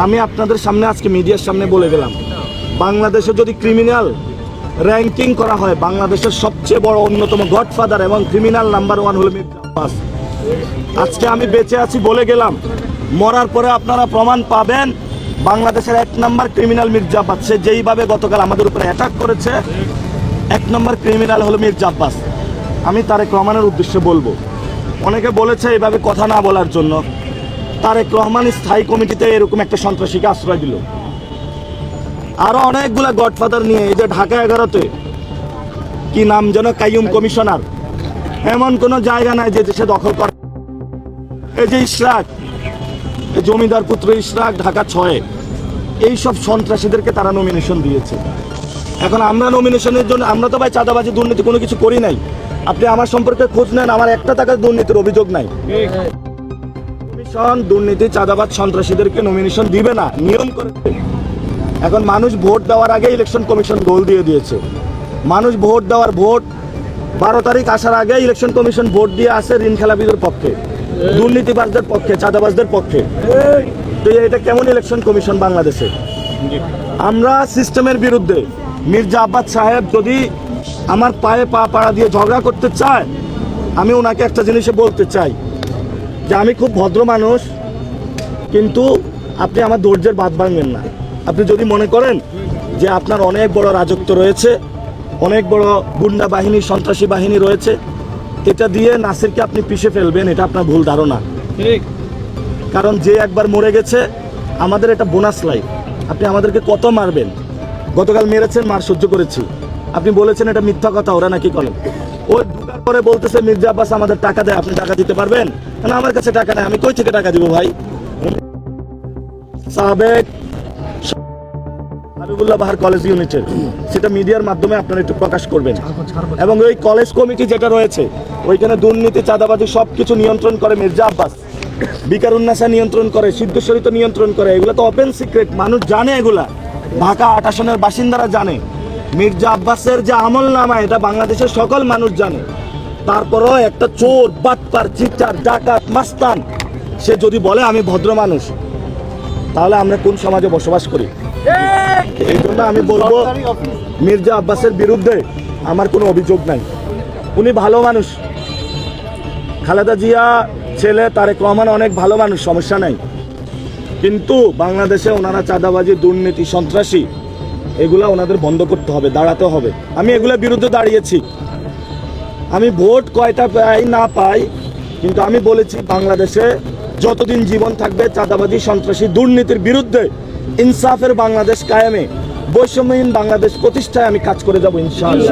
আমি আপনাদের সামনে আজকে মিডিয়ার সামনে বলে গেলাম, বাংলাদেশে যদি ক্রিমিনাল র্যাঙ্কিং করা হয়, বাংলাদেশের সবচেয়ে বড় অন্যতম গডফাদার এবং ক্রিমিনাল নাম্বার 1 হলো মির্জা আব্বাস। আজকে আমি বেঁচে আছি বলে গেলাম, মরার পরে আপনারা প্রমাণ পাবেন বাংলাদেশের 1 নম্বর ক্রিমিনাল মির্জা আব্বাস। সে যেইভাবে গতকাল আমাদের উপরে অ্যাটাক করেছে, 1 নম্বর ক্রিমিনাল হলো মির্জা আব্বাস। আমি তারেক রহমানের উদ্দেশ্যে বলবো, অনেকে বলেছে এইভাবে কথা না বলার জন্য। তারেক রহমান স্থায়ী কমিটিতে এরকম একটা সন্ত্রাসীকে আশ্রয় দিল, আরো অনেকগুলা গডফাদার নিয়ে। এই যে ঢাকা 11-তে কি নাম যেন, কাইয়ুম কমিশনার, এমন কোন জায়গা নাই যে দেশে দখল করে। এই যে ইশরাক, জমিদার পুত্র ইশরাক, ঢাকা 6-এ, এইসব সন্ত্রাসীদেরকে তারা নমিনেশন দিয়েছে। এখন আমরা নমিনেশনের জন্য, আমরা তো ভাই চাঁদাবাজি দুর্নীতি কোনো কিছু করি নাই। আপনি আমার সম্পর্কে খোঁজ নেন, আমার 1 টাকার দুর্নীতির অভিযোগ নাই। কমিশন দুর্নীতি, চাঁদাবাজ, সন্ত্রাসীদেরকে নমিনেশন দিবে না, নিয়ম করে। এখন মানুষ ভোট দেওয়ার আগে ইলেকশন কমিশন গোল দিয়ে দিয়েছে। মানুষ ভোট 12 তারিখ আসার আগে ইলেকশন কমিশন ভোট দিয়ে আসে ঋণ খেলাপিদের পক্ষে, দুর্নীতিবাজদের পক্ষে, চাঁদাবাজদের পক্ষে। তো এটা কেমন ইলেকশন কমিশন বাংলাদেশে? আমরা সিস্টেমের বিরুদ্ধে। মির্জা আব্বাস সাহেব যদি আমার পায়ে পা পাড়া দিয়ে ঝগড়া করতে চায়, আমি ওনাকে একটা জিনিসে বলতে চাই যে আমি খুব ভদ্র মানুষ, কিন্তু আপনি আমার ধৈর্যের বাঁধ ভাঙবেন না। আপনি যদি মনে করেন যে আপনার অনেক বড় রাজত্ব রয়েছে, অনেক বড় গুন্ডা বাহিনী, সন্ত্রাসী বাহিনী রয়েছে, এটা দিয়ে নাসিরকে আপনি পিষে ফেলবেন, এটা আপনার ভুল ধারণা। ঠিক, কারণ যে একবার মরে গেছে, আমাদের এটা বোনাস লাইফ। আপনি আমাদেরকে কত মারবেন? গতকাল মেরেছেন, মার সহ্য করেছি। আপনি বলেছেন এটা মিথ্যা কথা, ওরা নাকি করে। ওই ঢুকার পরে বলতেছে মির্জা আব্বাস আমাদের টাকা দেয়, আপনি টাকা দিতে পারবেন না? আমার কাছে টাকা নেই, আমি কই থেকে টাকা দিব ভাই? সাবেক হাবিবুল্লাহ বাহার কলেজ ইউনিটের, সেটা মিডিয়ার মাধ্যমে আপনারা একটু প্রকাশ করবেন। এবং ওই কলেজ কমিটি যেটা রয়েছে, ওইখানে দুর্নীতি, চাঁদাবাজি সবকিছু নিয়ন্ত্রণ করে মির্জা আব্বাস। বিকারুন্নাসা নিয়ন্ত্রণ করে, সিদ্ধেশ্বরী তো নিয়ন্ত্রণ করে। এগুলো তো ওপেন সিক্রেট, মানুষ জানে এগুলা। ঢাকা 8 আসনের বাসিন্দারা জানে মির্জা আব্বাসের যে আমল নামা, এটা বাংলাদেশের সকল মানুষ জানে। তারপরও একটা চোর, বাটপার, চিটার, ডাকাত, মাস্তান, সে যদি বলে আমি ভদ্র মানুষ, তাহলে আমরা কোন সমাজে বসবাস করি? এই জন্য আমি বলবো, মির্জা আব্বাসের বিরুদ্ধে আমার কোনো অভিযোগ নাই। উনি ভালো মানুষ, খালেদা জিয়া ছেলে তারেক রহমান অনেক ভালো মানুষ, সমস্যা নাই। কিন্তু বাংলাদেশে ওনারা চাঁদাবাজি, দুর্নীতি, সন্ত্রাসী, এগুলা ওনাদের বন্ধ করতে হবে, দাঁড়াতে হবে। আমি এগুলোর বিরুদ্ধে দাঁড়িয়েছি। আমি ভোট কয়টা পাই না পাই, কিন্তু আমি বলেছি বাংলাদেশে যতদিন জীবন থাকবে, চাঁদাবাজি, সন্ত্রাসী, দুর্নীতির বিরুদ্ধে ইনসাফের বাংলাদেশ কায়েমে, বৈষম্যহীন বাংলাদেশ প্রতিষ্ঠায় আমি কাজ করে যাব ইনশাআল্লাহ।